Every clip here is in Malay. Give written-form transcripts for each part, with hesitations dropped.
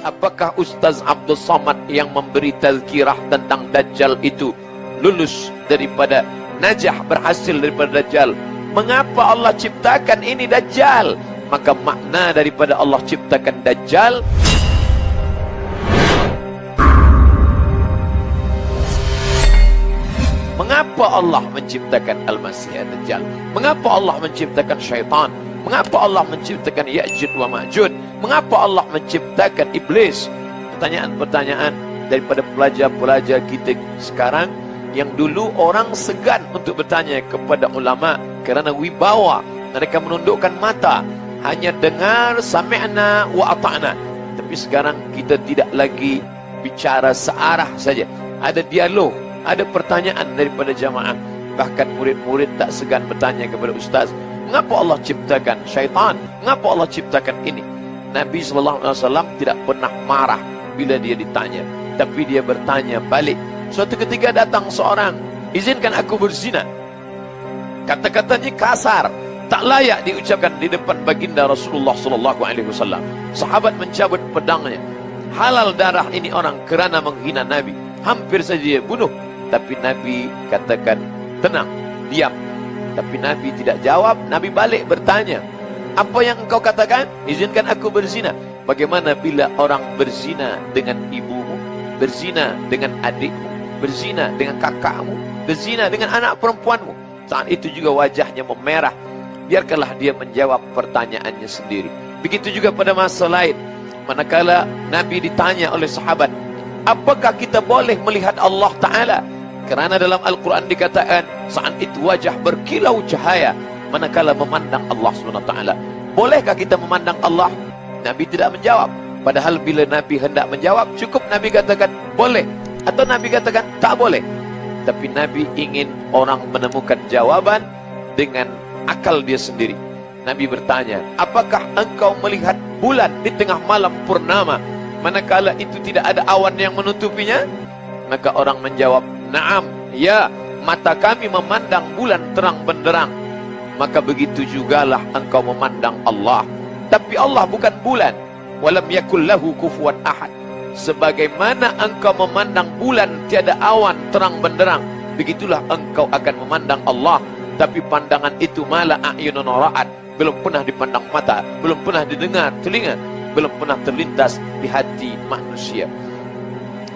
Apakah Ustaz Abdul Somad yang memberi tazkirah tentang Dajjal itu lulus daripada najah, berhasil daripada Dajjal? Mengapa Allah ciptakan ini Dajjal? Maka makna daripada Allah ciptakan Dajjal, mengapa Allah menciptakan Al-Masih Ad-Dajjal? Mengapa Allah menciptakan syaitan? Mengapa Allah menciptakan Ya'jud wa Ma'jud? Mengapa Allah menciptakan iblis? Pertanyaan-pertanyaan daripada pelajar-pelajar kita sekarang yang dulu orang segan untuk bertanya kepada ulama kerana wibawa. Mereka menundukkan mata, hanya dengar sami'na wa ata'na. Tapi sekarang kita tidak lagi bicara searah saja. Ada dialog, ada pertanyaan daripada jamaah. Bahkan murid-murid tak segan bertanya kepada ustaz, mengapa Allah ciptakan syaitan? Mengapa Allah ciptakan ini? Nabi SAW tidak pernah marah bila dia ditanya, tapi dia bertanya balik. Suatu ketika datang seorang, izinkan aku berzina. Kata-katanya kasar, tak layak diucapkan di depan baginda Rasulullah SAW. Sahabat mencabut pedangnya. Halal darah ini orang kerana menghina Nabi. Hampir saja dia bunuh. Tapi Nabi katakan, tenang, diam. Tapi Nabi tidak jawab. Nabi balik bertanya, apa yang engkau katakan? Izinkan aku berzina. Bagaimana bila orang berzina dengan ibumu, berzina dengan adikmu, berzina dengan kakakmu, berzina dengan anak perempuanmu? Saat itu juga wajahnya memerah. Biarkanlah dia menjawab pertanyaannya sendiri. Begitu juga pada masa lain, manakala Nabi ditanya oleh sahabat, apakah kita boleh melihat Allah Ta'ala? Kerana dalam Al-Quran dikatakan, saat itu wajah berkilau cahaya manakala memandang Allah SWT. Bolehkah kita memandang Allah? Nabi tidak menjawab. Padahal bila Nabi hendak menjawab, cukup Nabi katakan boleh, atau Nabi katakan tak boleh. Tapi Nabi ingin orang menemukan jawaban dengan akal dia sendiri. Nabi bertanya, apakah engkau melihat bulan di tengah malam purnama manakala itu tidak ada awan yang menutupinya? Maka orang menjawab, na'am, ya, mata kami memandang bulan terang benderang. Maka begitu jugalah engkau memandang Allah. Tapi Allah bukan bulan. Walam yakul lahu kufuwan ahad. Sebagaimana engkau memandang bulan tiada awan terang benderang, begitulah engkau akan memandang Allah. Tapi pandangan itu malah a'yunun ra'at, belum pernah dipandang mata, belum pernah didengar telinga, belum pernah terlintas di hati manusia.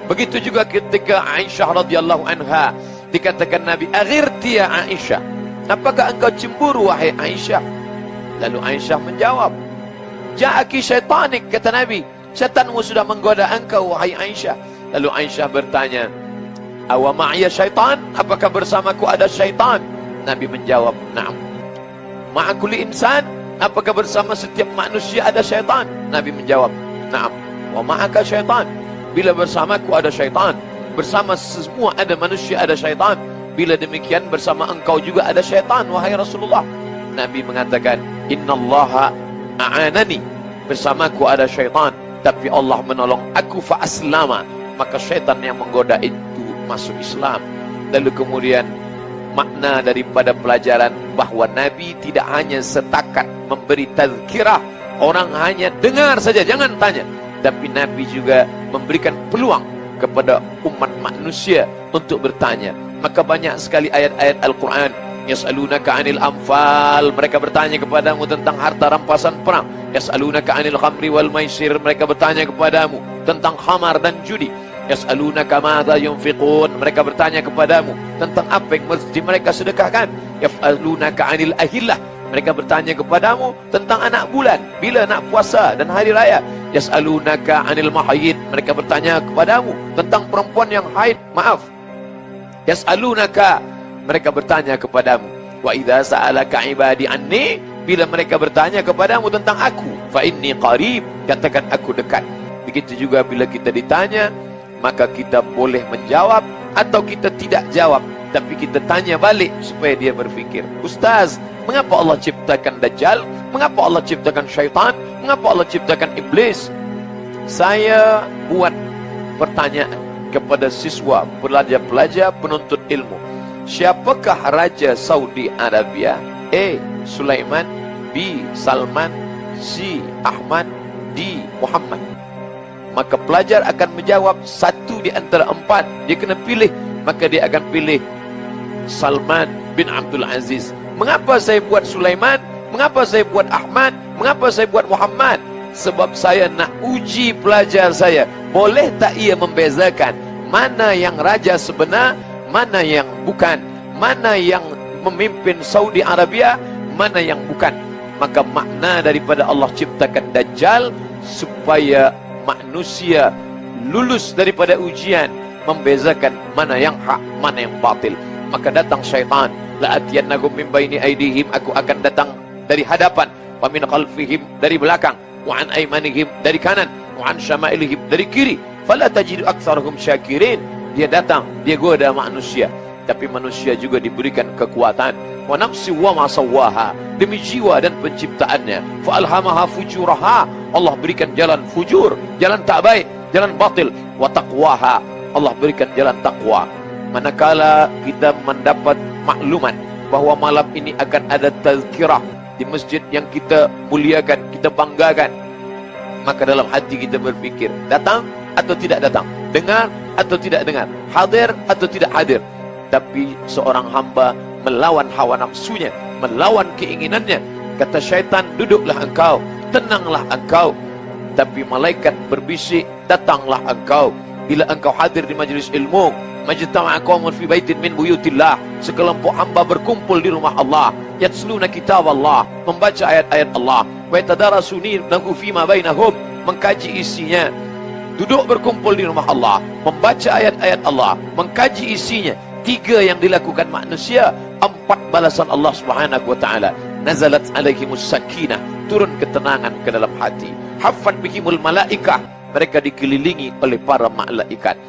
Begitu juga ketika Aisyah radhiyallahu anha, dikatakan Nabi, aghirti ya Aisyah, apakah engkau cemburu wahai Aisyah? Lalu Aisyah menjawab, ja'aki syaitanik, kata Nabi, syaitanmu sudah menggoda engkau wahai Aisyah. Lalu Aisyah bertanya, awa ma'ya syaitan, apakah bersamaku ada syaitan? Nabi menjawab, na'am. Ma'akuli insan, apakah bersama setiap manusia ada syaitan? Nabi menjawab, na'am. Wa ma'aka syaitan, bila bersamaku ada syaitan, bersama semua ada manusia ada syaitan. Bila demikian bersama engkau juga ada syaitan wahai Rasulullah. Nabi mengatakan, innallaha a'anani, bersamaku ada syaitan, tapi Allah menolong aku fa'aslama, maka syaitan yang menggoda itu masuk Islam. Lalu kemudian makna daripada pelajaran bahawa Nabi tidak hanya setakat memberi tazkirah, orang hanya dengar saja, jangan tanya. Tapi Nabi juga memberikan peluang kepada umat manusia untuk bertanya. Maka banyak sekali ayat-ayat Al-Quran, yas'alunaka 'anil anfal, mereka bertanya kepadamu tentang harta rampasan perang. Yas'alunaka 'anil khamri wal maisir, mereka bertanya kepadamu tentang khamar dan judi. Yas'alunaka madza yunfiqun, mereka bertanya kepadamu tentang apa yang mesti mereka sedekahkan. Yas'alunaka 'anil ahillah, mereka bertanya kepadamu tentang anak bulan, bila nak puasa dan hari raya. Yas'alunaka 'anil mahayid, mereka bertanya kepadamu tentang perempuan yang haid, maaf. Yas'alunaka, mereka bertanya kepadamu, wa idza sa'alaka 'ibadi anni, bila mereka bertanya kepadamu tentang aku, fa inni qarib, katakan aku dekat. Begitu juga bila kita ditanya, maka kita boleh menjawab atau kita tidak jawab, tapi kita tanya balik supaya dia berfikir. Ustaz, mengapa Allah ciptakan Dajjal? Mengapa Allah ciptakan syaitan? Mengapa Allah ciptakan iblis? Saya buat pertanyaan kepada siswa, pelajar-pelajar, penuntut ilmu. Siapakah Raja Saudi Arabia? A. Sulaiman, B. Salman, C. Ahmad, D. Muhammad. maka pelajar akan menjawab satu di antara empat. Dia kena pilih, maka dia akan pilih Salman bin Abdul Aziz. Mengapa saya buat Sulaiman? Mengapa saya buat Ahmad? Mengapa saya buat Muhammad? Sebab saya nak uji pelajar saya. Boleh tak ia membezakan mana yang raja sebenar, mana yang bukan, mana yang memimpin Saudi Arabia, mana yang bukan. Maka makna daripada Allah ciptakan Dajjal supaya manusia lulus daripada ujian, membezakan mana yang hak, mana yang batil. Maka datang syaitan, la'atiyannahum min baini aydihim, aku akan datang dari hadapan, wa min khalfihim, dari belakang, wa an aymanihim, dari kanan, wa an syama'ilihim, dari kiri, fala tajidu aktsarahum syakirin. Dia datang, dia goda manusia, tapi manusia juga diberikan kekuatan. Wa nafsi wa ma sawwaha, demi jiwa dan penciptaannya. Fa alhamaha fujuraha, Allah berikan jalan fujur, jalan tak baik, jalan batil. Wa taqwaha, Allah berikan jalan takwa. Manakala kita mendapat maklumat bahawa malam ini akan ada tazkirah di masjid yang kita muliakan, kita banggakan, maka dalam hati kita berfikir, datang atau tidak datang, dengar atau tidak dengar, hadir atau tidak hadir. Tapi seorang hamba melawan hawa nafsunya, melawan keinginannya. Kata syaitan, duduklah engkau, tenanglah engkau. Tapi malaikat berbisik, datanglah engkau. Bila engkau hadir di majlis ilmu, majtama'a qaumun fi baitin min buyutillah, sekelompok hamba berkumpul di rumah Allah, yatsluna kitab Allah, membaca ayat-ayat Allah, wa yatadarasuna fima bainahum, mengkaji isinya. Duduk berkumpul di rumah Allah, membaca ayat-ayat Allah, mengkaji isinya. 3 yang dilakukan manusia, 4 balasan Allah Subhanahu wa taala. Nazalat alaihimus sakinah, turun ketenangan ke dalam hati. Haffat bihimul malaikah, mereka dikelilingi oleh para malaikat.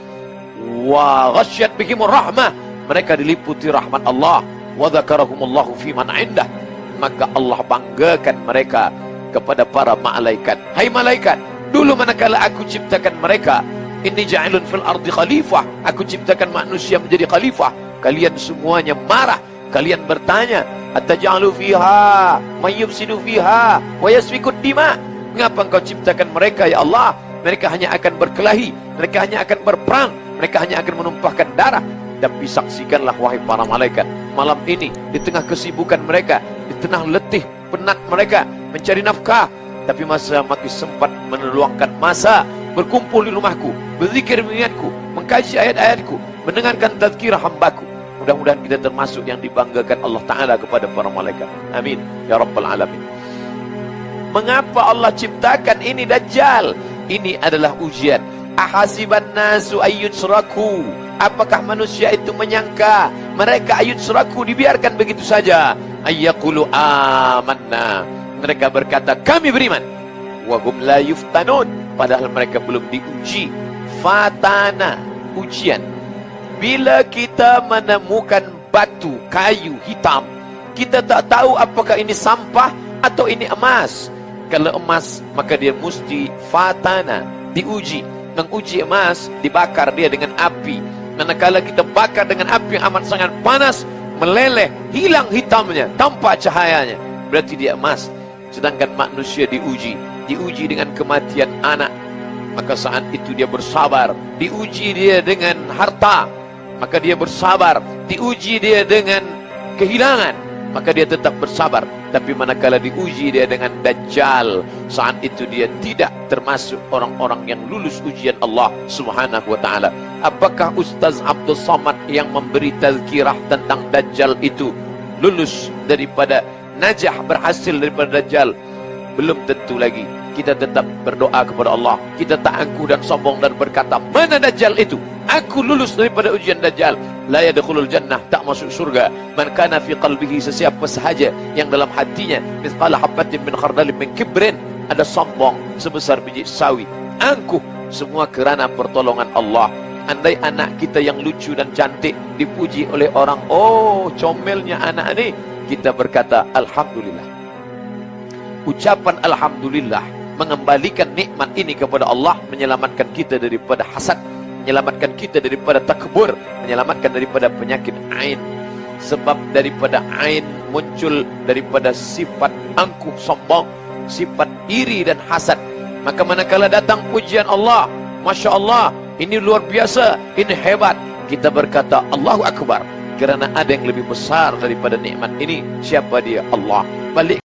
Wa ghasyat bihimur rahmah, mereka diliputi rahmat Allah. Wa dzakarahumullahu fi man indah, maka Allah banggakan mereka kepada para malaikat. Hai malaikat, dulu manakala aku ciptakan mereka, inni ja'ilun fil ardi khalifah, aku ciptakan manusia menjadi khalifah, kalian semuanya marah, kalian bertanya, ataj'alu fiha may yufsidu fiha wa yasfiku dima, mengapa engkau ciptakan mereka ya Allah? Mereka hanya akan berkelahi, mereka hanya akan berperang, mereka hanya akan menumpahkan darah. Tapi saksikanlah wahai para malaikat, malam ini di tengah kesibukan mereka, di tengah letih penat mereka mencari nafkah, tapi masih sempat meluangkan masa berkumpul di rumahku, berzikir mengingatku, mengkaji ayat-ayatku, mendengarkan tazkirah hambaku. Mudah-mudahan kita termasuk yang dibanggakan Allah Ta'ala kepada para malaikat. Amin ya Rabbal Alamin. Mengapa Allah ciptakan ini Dajjal? Ini adalah ujian. Ahasiban nasu ayyutsraku, apakah manusia itu menyangka mereka ayyutsraku, dibiarkan begitu saja? Ayyaqulu amanna, mereka berkata kami beriman, wa hum la yuftanun, padahal mereka belum diuji. Fatana, ujian. Bila kita menemukan batu, kayu hitam, kita tak tahu apakah ini sampah atau ini emas. Kalau emas, maka dia mesti fatana, diuji. Menguji emas, dibakar dia dengan api. Manakala kita bakar dengan api yang amat sangat panas, meleleh, hilang hitamnya, tampak cahayanya, berarti dia emas. Sedangkan manusia diuji dengan kematian anak, maka saat itu dia bersabar. Diuji dia dengan harta, maka dia bersabar. Diuji dia dengan kehilangan, maka dia tetap bersabar. Tapi manakala diuji dia dengan Dajjal, saat itu dia tidak termasuk orang-orang yang lulus ujian Allah Subhanahu wa ta'ala. Apakah Ustaz Abdul Samad yang memberi tazkirah tentang Dajjal itu lulus daripada najah, berhasil daripada Dajjal? Belum tentu lagi. Kita tetap berdoa kepada Allah. Kita tak angkuh dan sombong dan berkata, mana Dajjal itu? Aku lulus daripada ujian Dajjal. La yadkhulul jannah, tak masuk surga. Man kana fi qalbihi, sesiapa sahaja yang dalam hatinya mithqala habatin min khardalin min kibrin, ada sombong sebesar biji sawi, angkuh, semua kerana pertolongan Allah. Andai anak kita yang lucu dan cantik dipuji oleh orang, oh comelnya anak ini, kita berkata alhamdulillah. Ucapan alhamdulillah mengembalikan nikmat ini kepada Allah, menyelamatkan kita daripada hasad, menyelamatkan kita daripada takbur, menyelamatkan daripada penyakit ain. Sebab daripada ain muncul daripada sifat angkuh sombong, sifat iri dan hasad. Maka manakala datang pujian Allah, Masya Allah, ini luar biasa, ini hebat, kita berkata Allahu Akbar, kerana ada yang lebih besar daripada nikmat ini. Siapa dia? Allah. Balik